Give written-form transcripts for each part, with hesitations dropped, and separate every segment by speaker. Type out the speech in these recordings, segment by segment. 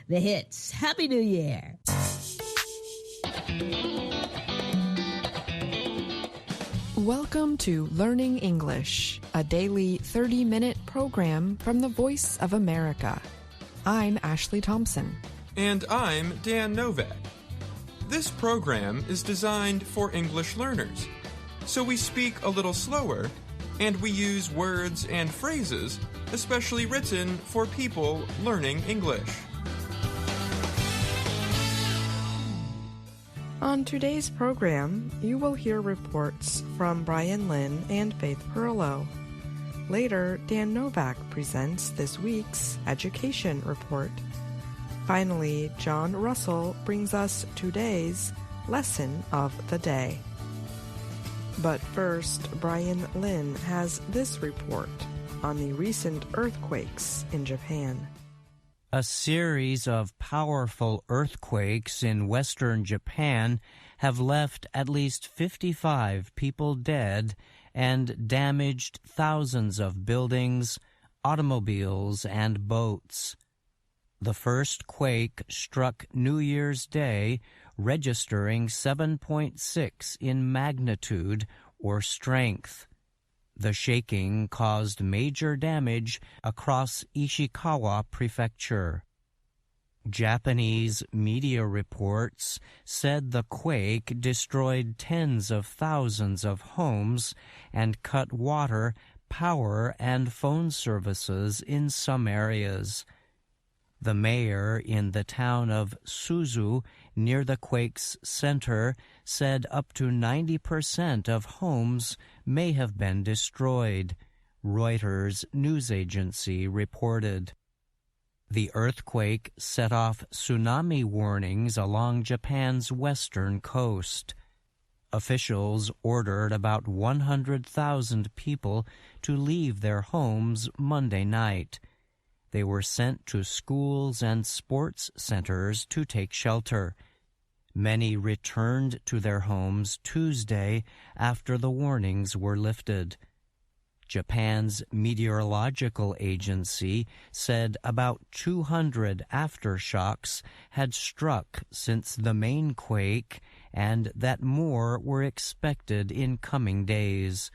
Speaker 1: the hits. Happy New Year.
Speaker 2: Welcome to Learning English, a daily 30-minute program from the Voice of America. I'm Ashley Thompson.
Speaker 3: And I'm Dan Novak. This program is designed for English learners, so we speak a little slower and we use words and phrases especially written for people learning English.
Speaker 2: On today's program, you will hear reports from Brian Lynn and Faith Perlow. Later, Dan Novak presents this week's education report. Finally, John Russell brings us today's lesson of the day. But first, Brian Lynn has this report on the recent earthquakes in Japan.
Speaker 4: A series of powerful earthquakes in western Japan have left at least 55 people dead and damaged thousands of buildings, automobiles, and boats. The first quake struck New Year's Day, registering 7.6 in magnitude or strength. The shaking caused major damage across Ishikawa Prefecture. Japanese media reports said the quake destroyed tens of thousands of homes and cut water, power, and phone services in some areas. The mayor in the town of Suzu, near the quake's center, said up to 90% of homes may have been destroyed, Reuters news agency reported. The earthquake set off tsunami warnings along Japan's western coast. Officials ordered about 100,000 people to leave their homes Monday night. They were sent to schools and sports centers to take shelter. Many returned to their homes Tuesday after the warnings were lifted. Japan's meteorological agency said about 200 aftershocks had struck since the main quake and that more were expected in coming days.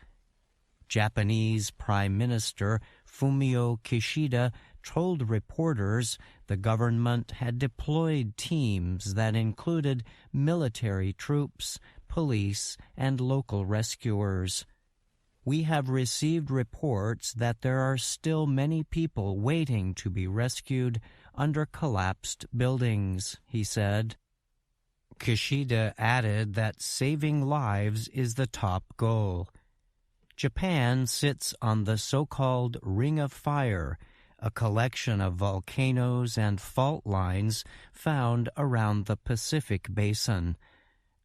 Speaker 4: Japanese Prime Minister Fumio Kishida told reporters the government had deployed teams that included military troops, police, and local rescuers. We have received reports that there are still many people waiting to be rescued under collapsed buildings, he said. Kishida added that saving lives is the top goal. Japan sits on the so-called Ring of Fire, a collection of volcanoes and fault lines found around the Pacific Basin.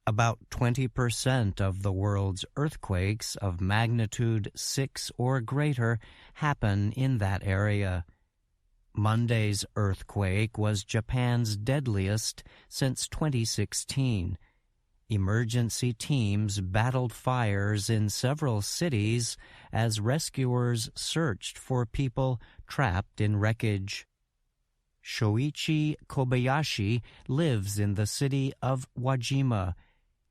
Speaker 4: About 20% of the world's earthquakes of magnitude 6 or greater happen in that area. Monday's earthquake was Japan's deadliest since 2016. Emergency teams battled fires in several cities as rescuers searched for people trapped in wreckage. Shoichi Kobayashi lives in the city of Wajima.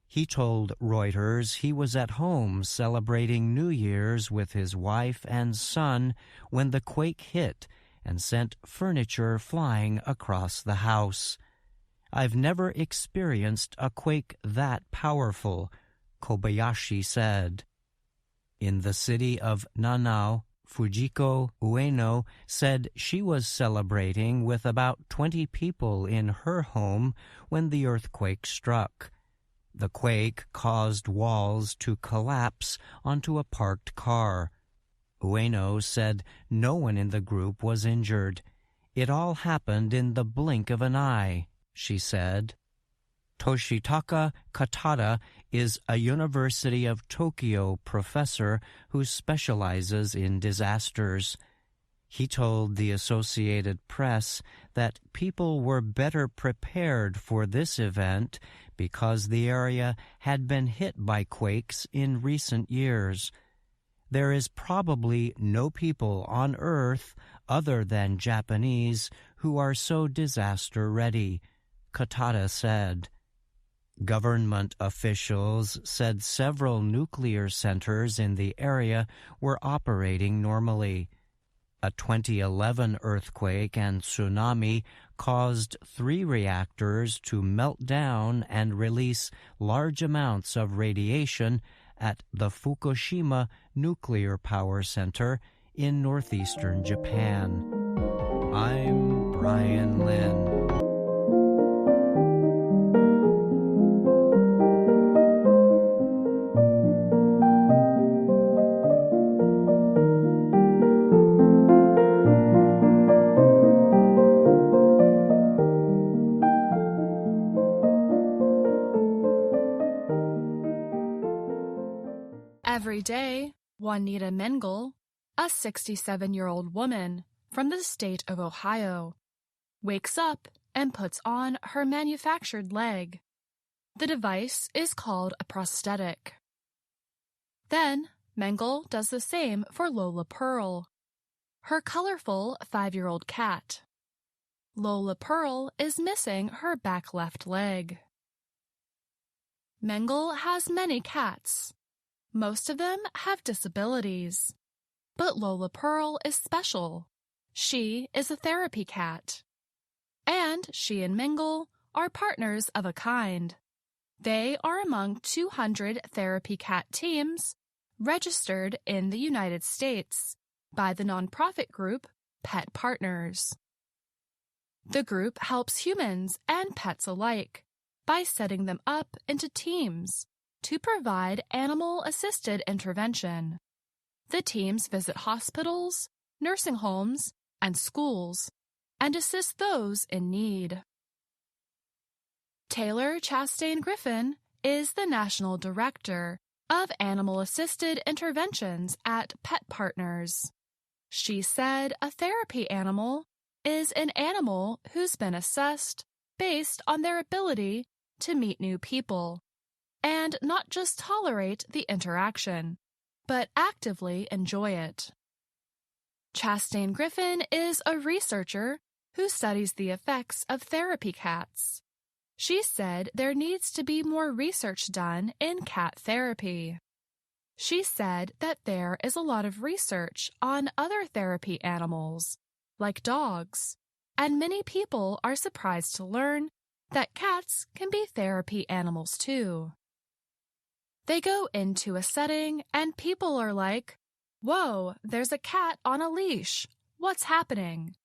Speaker 4: He told Reuters he was at home celebrating New Year's with his wife and son when the quake hit and sent furniture flying across the house. I've never experienced a quake that powerful, Kobayashi said. In the city of Nanao, Fujiko Ueno said she was celebrating with about 20 people in her home when the earthquake struck. The quake caused walls to collapse onto a parked car. Ueno said no one in the group was injured. It all happened in the blink of an eye, she said. Toshitaka Katada is a University of Tokyo professor who specializes in disasters. He told the Associated Press that people were better prepared for this event because the area had been hit by quakes in recent years. There is probably no people on Earth other than Japanese who are so disaster-ready, Katada said. Government officials said several nuclear centers in the area were operating normally. A 2011 earthquake and tsunami caused 3 reactors to melt down and release large amounts of radiation at the Fukushima Nuclear Power Center in northeastern Japan. I'm Brian Lynn.
Speaker 5: Every day, Juanita Mengel, a 67-year-old woman from the state of Ohio, wakes up and puts on her manufactured leg. The device is called a prosthetic. Then, Mengel does the same for Lola Pearl, her colorful 5-year-old cat. Lola Pearl is missing her back left leg. Mengel has many cats. Most of them have disabilities. But Lola Pearl is special. She is a therapy cat. And she and Mengel are partners of a kind. They are among 200 therapy cat teams registered in the United States by the nonprofit group Pet Partners. The group helps humans and pets alike by setting them up into teams to provide animal-assisted intervention. The teams visit hospitals, nursing homes, and schools, and assist those in need. Taylor Chastain Griffin is the National Director of Animal-Assisted Interventions at Pet Partners. She said a therapy animal is an animal who's been assessed based on their ability to meet new people and not just tolerate the interaction, but actively enjoy it. Chastain Griffin is a researcher who studies the effects of therapy cats. She said there needs to be more research done in cat therapy. She said that there is a lot of research on other therapy animals, like dogs, and many people are surprised to learn that cats can be therapy animals too. They go into a setting and people are like, "Whoa, there's a cat on a leash. What's happening?"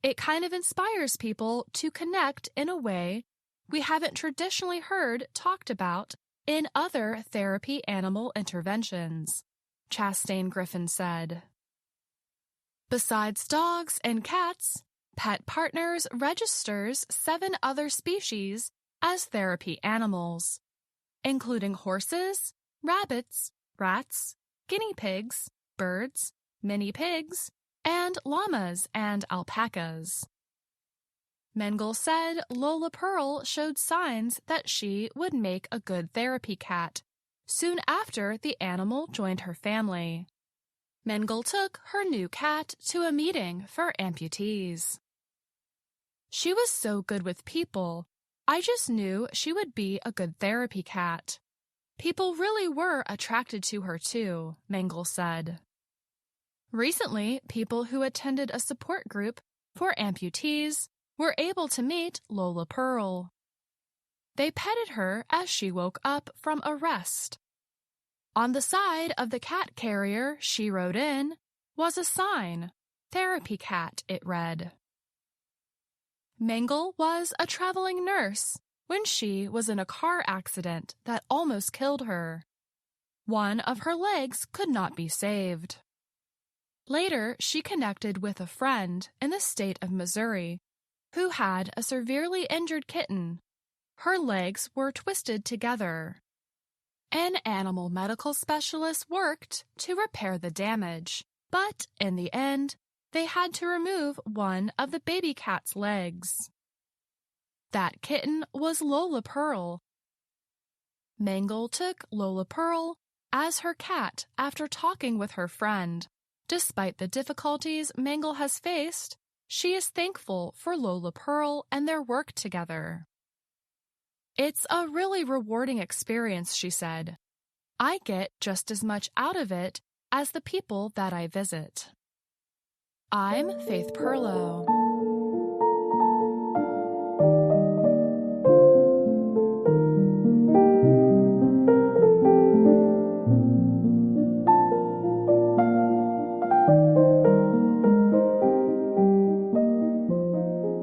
Speaker 5: It kind of inspires people to connect in a way we haven't traditionally heard talked about in other therapy animal interventions, Chastain Griffin said. Besides dogs and cats, Pet Partners registers 7 other species as therapy animals, including horses, rabbits, rats, guinea pigs, birds, mini pigs, and llamas and alpacas. Mengel said Lola Pearl showed signs that she would make a good therapy cat soon after the animal joined her family. Mengel took her new cat to a meeting for amputees. "She was so good with people. I just knew she would be a good therapy cat. People really were attracted to her too," Mengel said. Recently, people who attended a support group for amputees were able to meet Lola Pearl. They petted her as she woke up from a rest. On the side of the cat carrier she rode in was a sign, "Therapy Cat," it read. Mengel was a traveling nurse when she was in a car accident that almost killed her. One of her legs could not be saved. Later, she connected with a friend in the state of Missouri who had a severely injured kitten. Her legs were twisted together. An animal medical specialist worked to repair the damage, but in the end, they had to remove one of the baby cat's legs. That kitten was Lola Pearl. Mengel took Lola Pearl as her cat after talking with her friend. Despite the difficulties Mengel has faced, She is thankful for Lola Pearl and their work together. It's a really rewarding experience, she said. I get just as much out of it as the people that I visit. I'm Faith Perlow.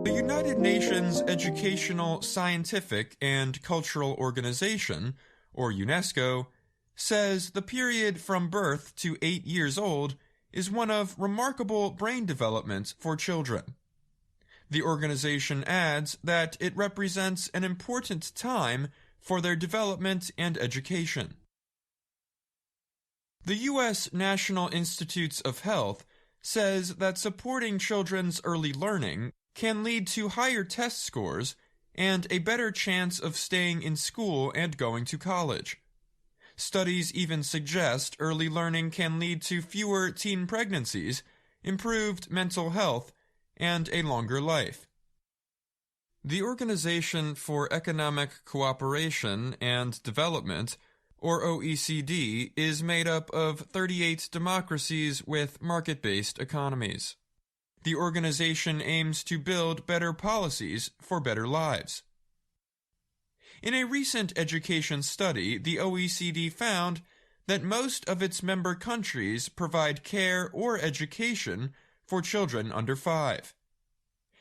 Speaker 3: The United Nations Educational, Scientific, and Cultural Organization, or UNESCO, says the period from birth to 8 years old is one of remarkable brain development for children. The organization adds that it represents an important time for their development and education. The U.S. National Institutes of Health says that supporting children's early learning can lead to higher test scores and a better chance of staying in school and going to college. Studies even suggest early learning can lead to fewer teen pregnancies, improved mental health, and a longer life. The Organization for Economic Cooperation and Development, or OECD, is made up of 38 democracies with market-based economies. The organization aims to build better policies for better lives. In a recent education study, the OECD found that most of its member countries provide care or education for children under 5.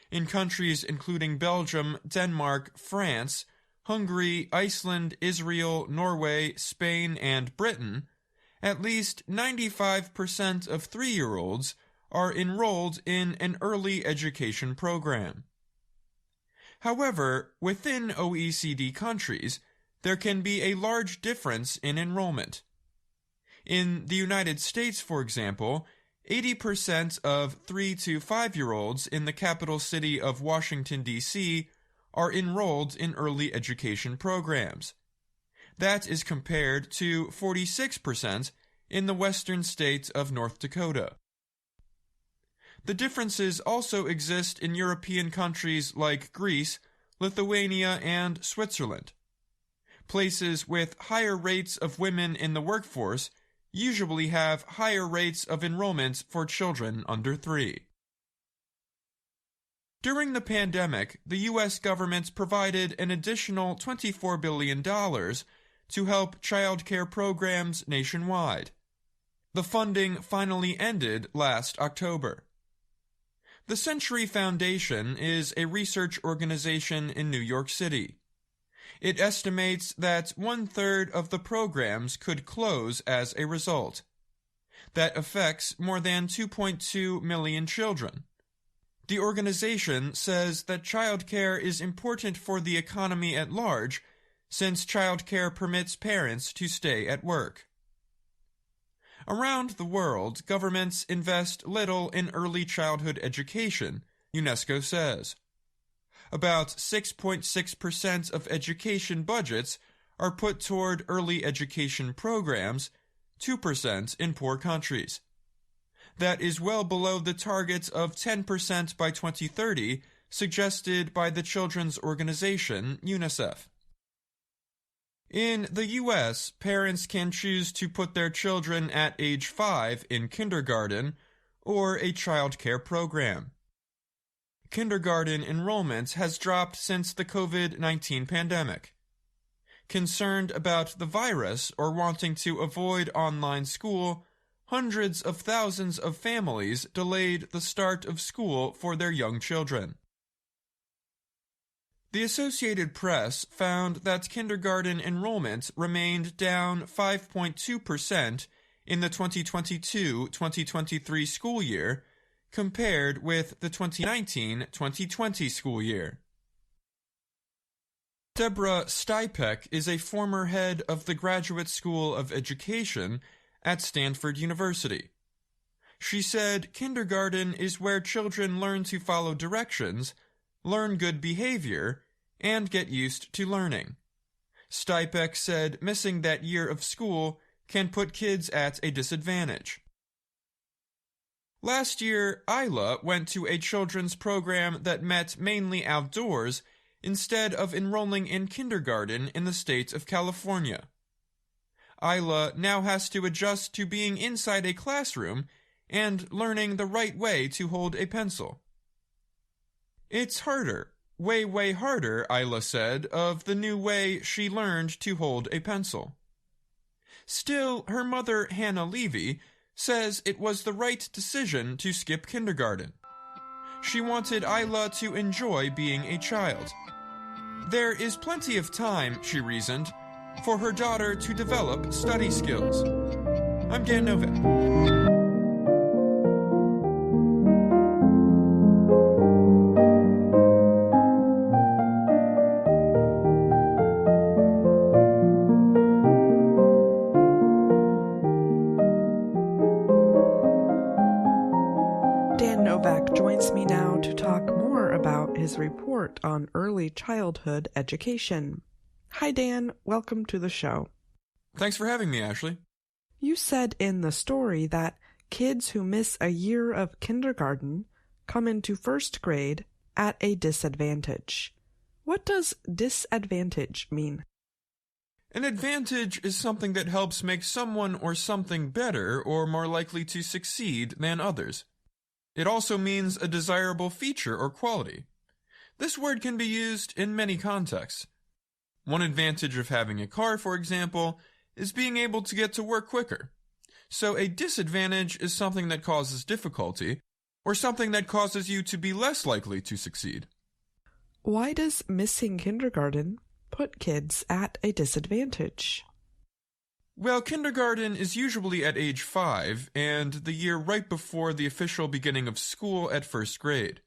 Speaker 3: In countries including Belgium, Denmark, France, Hungary, Iceland, Israel, Norway, Spain, and Britain, at least 95% of 3-year-olds are enrolled in an early education program. However, within OECD countries, there can be a large difference in enrollment. In the United States, for example, 80% of 3 to 5-year-olds in the capital city of Washington, D.C. are enrolled in early education programs. That is compared to 46% in the western state of North Dakota. The differences also exist in European countries like Greece, Lithuania, and Switzerland. Places with higher rates of women in the workforce usually have higher rates of enrollment for children under 3. During the pandemic, the U.S. government provided an additional $24 billion to help child care programs nationwide. The funding finally ended last October. The Century Foundation is a research organization in New York City. It estimates that 1/3 of the programs could close as a result. That affects more than 2.2 million children. The organization says that childcare is important for the economy at large, since childcare permits parents to stay at work. Around the world, governments invest little in early childhood education, UNESCO says. About 6.6% of education budgets are put toward early education programs, 2% in poor countries. That is well below the target of 10% by 2030 suggested by the children's organization UNICEF. In the U.S., parents can choose to put their children at age 5 in kindergarten or a child care program. Kindergarten enrollment has dropped since the COVID-19 pandemic. Concerned about the virus or wanting to avoid online school, hundreds of thousands of families delayed the start of school for their young children. The Associated Press found that kindergarten enrollment remained down 5.2% in the 2022-2023 school year compared with the 2019-2020 school year. Deborah Stipek is a former head of the Graduate School of Education at Stanford University. She said kindergarten is where children learn to follow directions, learn good behavior, and get used to learning. Stipek said missing that year of school can put kids at a disadvantage. Last year, Isla went to a children's program that met mainly outdoors instead of enrolling in kindergarten in the state of California. Isla now has to adjust to being inside a classroom and learning the right way to hold a pencil. It's harder, way harder, Isla said, of the new way she learned to hold a pencil. Still, her mother, Hannah Levy, says it was the right decision to skip kindergarten. She wanted Isla to enjoy being a child. There is plenty of time, she reasoned, for her daughter to develop study skills. I'm Dan Novak.
Speaker 2: Dan Novak joins me now to talk more about his report on early childhood education. Hi, Dan. Welcome to the show.
Speaker 3: Thanks for having me, Ashley.
Speaker 2: You said in the story that kids who miss a year of kindergarten come into first grade at a disadvantage. What does disadvantage mean?
Speaker 3: An advantage is something that helps make someone or something better or more likely to succeed than others. It also means a desirable feature or quality. This word can be used in many contexts. One advantage of having a car, for example, is being able to get to work quicker. So a disadvantage is something that causes difficulty, or something that causes you to be less likely to succeed.
Speaker 2: Why does missing kindergarten put kids at a disadvantage?
Speaker 3: Well, kindergarten is usually at age 5, and the year right before the official beginning of school at first grade.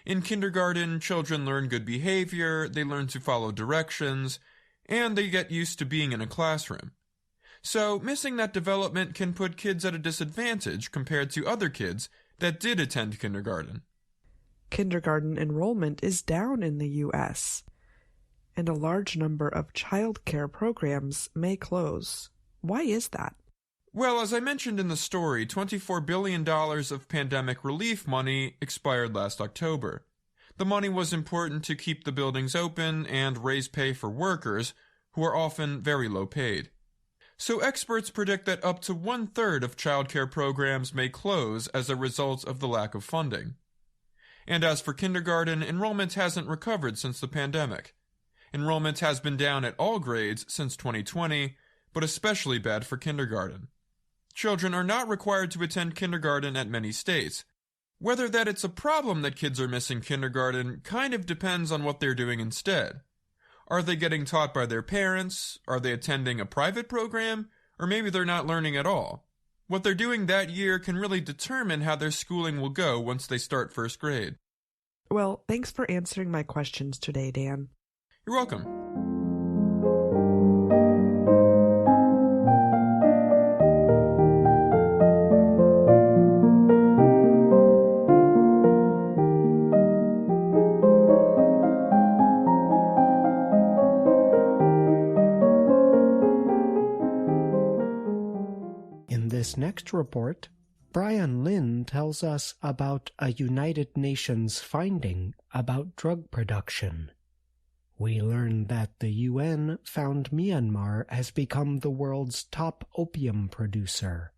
Speaker 3: In kindergarten, children learn good behavior, they learn to follow directions, and they get used to being in a classroom. So, missing that development can put kids at a disadvantage compared to other kids that did attend kindergarten.
Speaker 2: Kindergarten enrollment is down in the U.S., and a large number of child care programs may close. Why is that?
Speaker 3: Well, as I mentioned in the story, $24 billion of pandemic relief money expired last October. The money was important to keep the buildings open and raise pay for workers, who are often very low paid. So experts predict that up to 1/3 of childcare programs may close as a result of the lack of funding. And as for kindergarten, enrollment hasn't recovered since the pandemic. Enrollment has been down at all grades since 2020, but especially bad for kindergarten. Children are not required to attend kindergarten at many states. Whether that it's a problem that kids are missing kindergarten kind of depends on what they're doing instead. Are they getting taught by their parents? Are they attending a private program? Or maybe they're not learning at all. What they're doing that year can really determine how their schooling will go once they start first grade.
Speaker 2: Well, thanks for answering my questions today, Dan.
Speaker 3: You're welcome.
Speaker 6: In this next report, Brian Lynn tells us about a United Nations finding about drug production. We learn that the UN found Myanmar has become the world's top opium producer.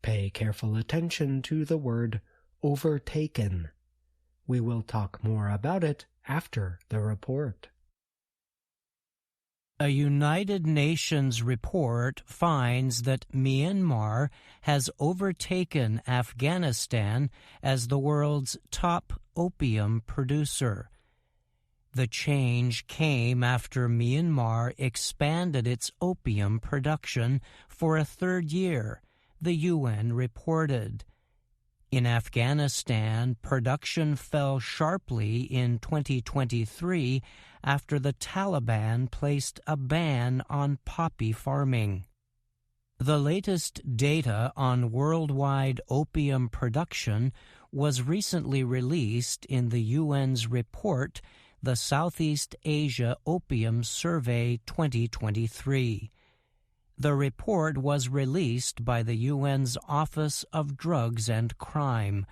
Speaker 6: Pay careful attention to the word overtaken. We will talk more about it after the report.
Speaker 4: A United Nations report finds that Myanmar has overtaken Afghanistan as the world's top opium producer. The change came after Myanmar expanded its opium production for a third year, the UN reported. In Afghanistan, production fell sharply in 2023 after the Taliban placed a ban on poppy farming. The latest data on worldwide opium production was recently released in the UN's report, the Southeast Asia Opium Survey 2023. The report was released by the UN's Office of Drugs and Crime,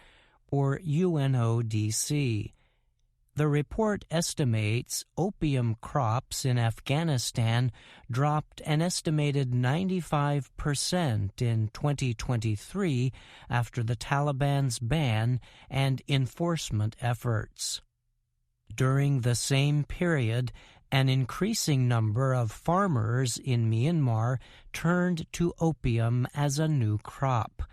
Speaker 4: or UNODC. The report estimates opium crops in Afghanistan dropped an estimated 95% in 2023 after the Taliban's ban and enforcement efforts. During the same period, an increasing number of farmers in Myanmar turned to opium as a new crop.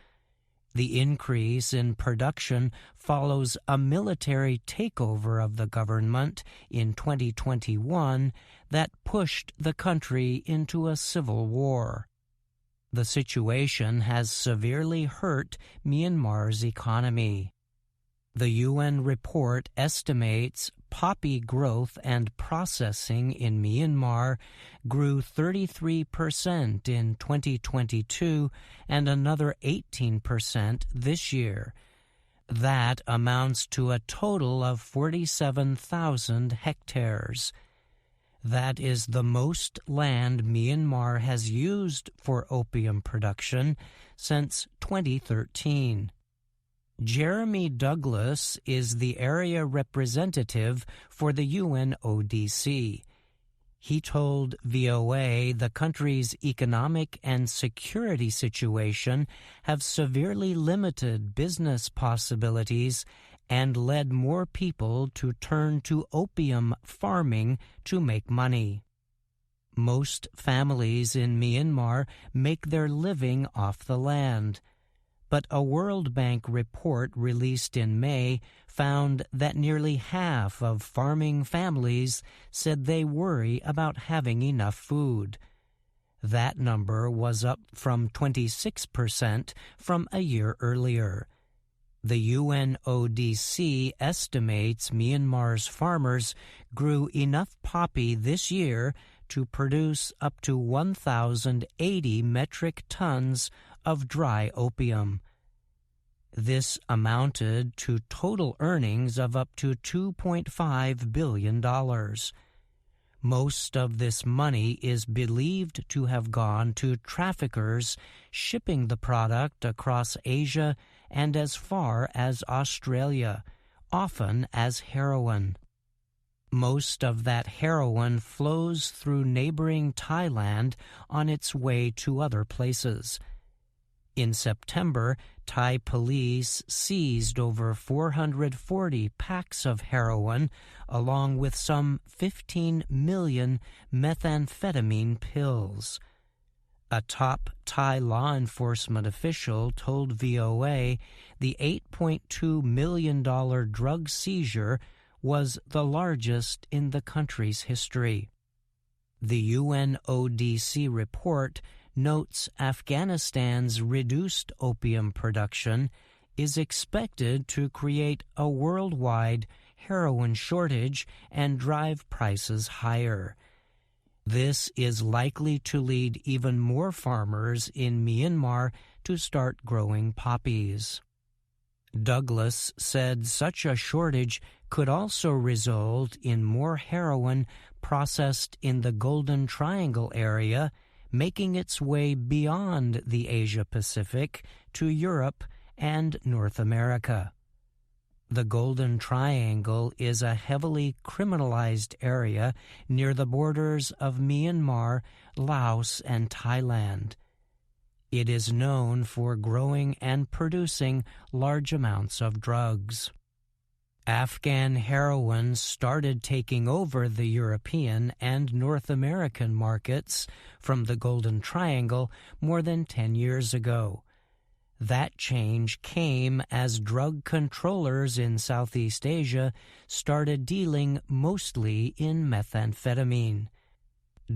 Speaker 4: The increase in production follows a military takeover of the government in 2021 that pushed the country into a civil war. The situation has severely hurt Myanmar's economy. The UN report estimates poppy growth and processing in Myanmar grew 33% in 2022 and another 18% this year. That amounts to a total of 47,000 hectares. That is the most land Myanmar has used for opium production since 2013. Jeremy Douglas is the area representative for the UNODC. He told VOA the country's economic and security situation have severely limited business possibilities and led more people to turn to opium farming to make money. Most families in Myanmar make their living off the land. But a World Bank report released in May found that nearly half of farming families said they worry about having enough food. That number was up from 26% from a year earlier. The UNODC estimates Myanmar's farmers grew enough poppy this year to produce up to 1,080 metric tons of dry opium. This amounted to total earnings of up to $2.5 billion. Most of this money is believed to have gone to traffickers shipping the product across Asia and as far as Australia, often as heroin. Most of that heroin flows through neighboring Thailand on its way to other places. In September, Thai police seized over 440 packs of heroin, along with some 15 million methamphetamine pills. A top Thai law enforcement official told VOA the $8.2 million drug seizure was the largest in the country's history. The UNODC report notes Afghanistan's reduced opium production is expected to create a worldwide heroin shortage and drive prices higher. This is likely to lead even more farmers in Myanmar to start growing poppies. Douglas said such a shortage could also result in more heroin processed in the Golden Triangle area, making its way beyond the Asia-Pacific to Europe and North America. The Golden Triangle is a heavily criminalized area near the borders of Myanmar, Laos, and Thailand. It is known for growing and producing large amounts of drugs. Afghan heroin started taking over the European and North American markets from the Golden Triangle more than 10 years ago. That change came as drug controllers in Southeast Asia started dealing mostly in methamphetamine.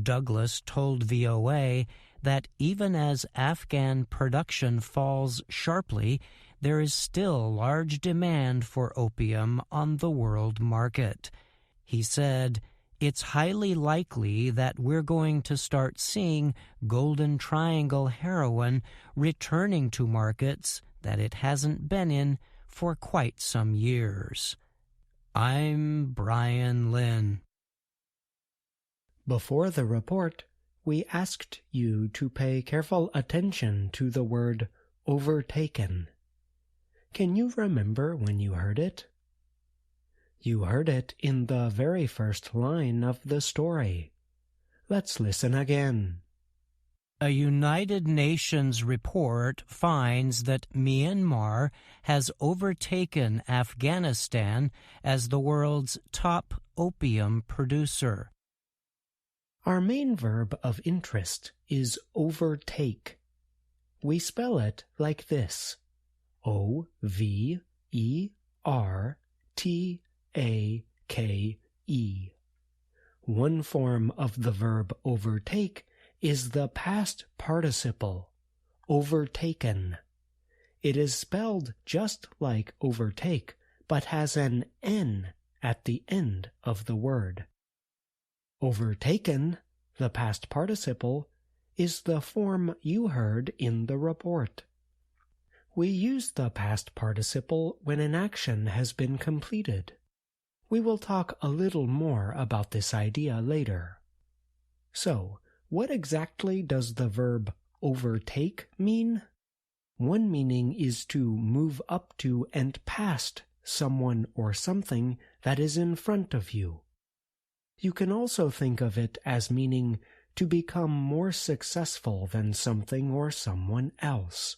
Speaker 4: Douglas told VOA that even as Afghan production falls sharply, there is still large demand for opium on the world market. He said, "It's highly likely that we're going to start seeing Golden Triangle heroin returning to markets that it hasn't been in for quite some years." I'm Brian Lynn.
Speaker 6: Before the report, we asked you to pay careful attention to the word overtaken. Can you remember when you heard it? You heard it in the very first line of the story. Let's listen again.
Speaker 4: A United Nations report finds that Myanmar has overtaken Afghanistan as the world's top opium producer.
Speaker 6: Our main verb of interest is overtake. We spell it like this: O-V-E-R-T-A-K-E. One form of the verb overtake is the past participle, overtaken. It is spelled just like overtake, but has an N at the end of the word. Overtaken, the past participle, is the form you heard in the report. We use the past participle when an action has been completed. We will talk a little more about this idea later. So, what exactly does the verb overtake mean? One meaning is to move up to and past someone or something that is in front of you. You can also think of it as meaning to become more successful than something or someone else.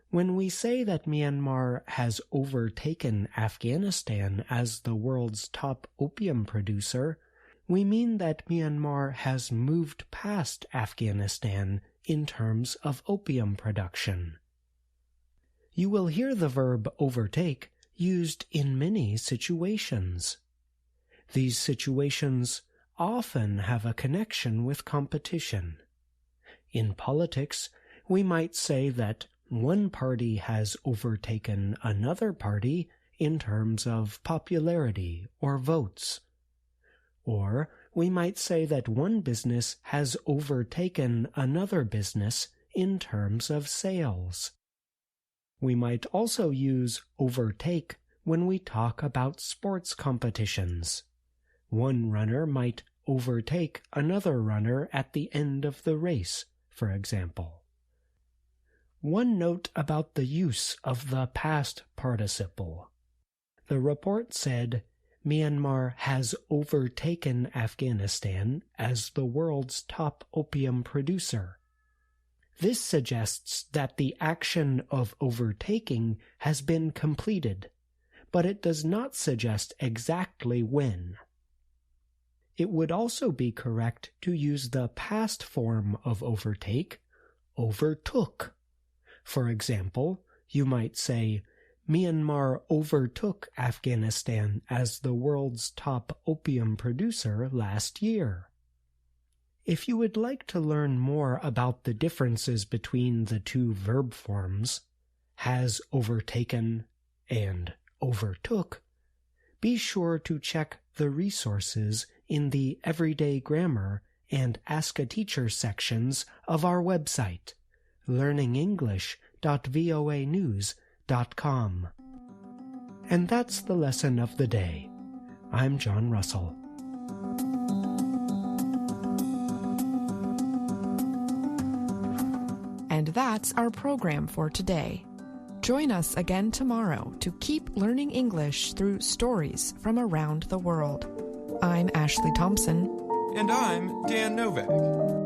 Speaker 6: When we say that Myanmar has overtaken Afghanistan as the world's top opium producer, we mean that Myanmar has moved past Afghanistan in terms of opium production. You will hear the verb overtake used in many situations. These situations often have a connection with competition. In politics, we might say that one party has overtaken another party in terms of popularity or votes. Or we might say that one business has overtaken another business in terms of sales. We might also use overtake when we talk about sports competitions. One runner might overtake another runner at the end of the race, for example. One note about the use of the past participle. The report said, Myanmar has overtaken Afghanistan as the world's top opium producer. This suggests that the action of overtaking has been completed, but it does not suggest exactly when. It would also be correct to use the past form of overtake, overtook. For example, you might say, Myanmar overtook Afghanistan as the world's top opium producer last year. If you would like to learn more about the differences between the two verb forms, has overtaken and overtook, be sure to check the resources in the Everyday Grammar and Ask a Teacher sections of our website, learningenglish.voanews.com. And that's the lesson of the day. I'm John Russell.
Speaker 2: And that's our program for today. Join us again tomorrow to keep learning English through stories from around the world. I'm Ashley Thompson.
Speaker 3: And I'm Dan Novak.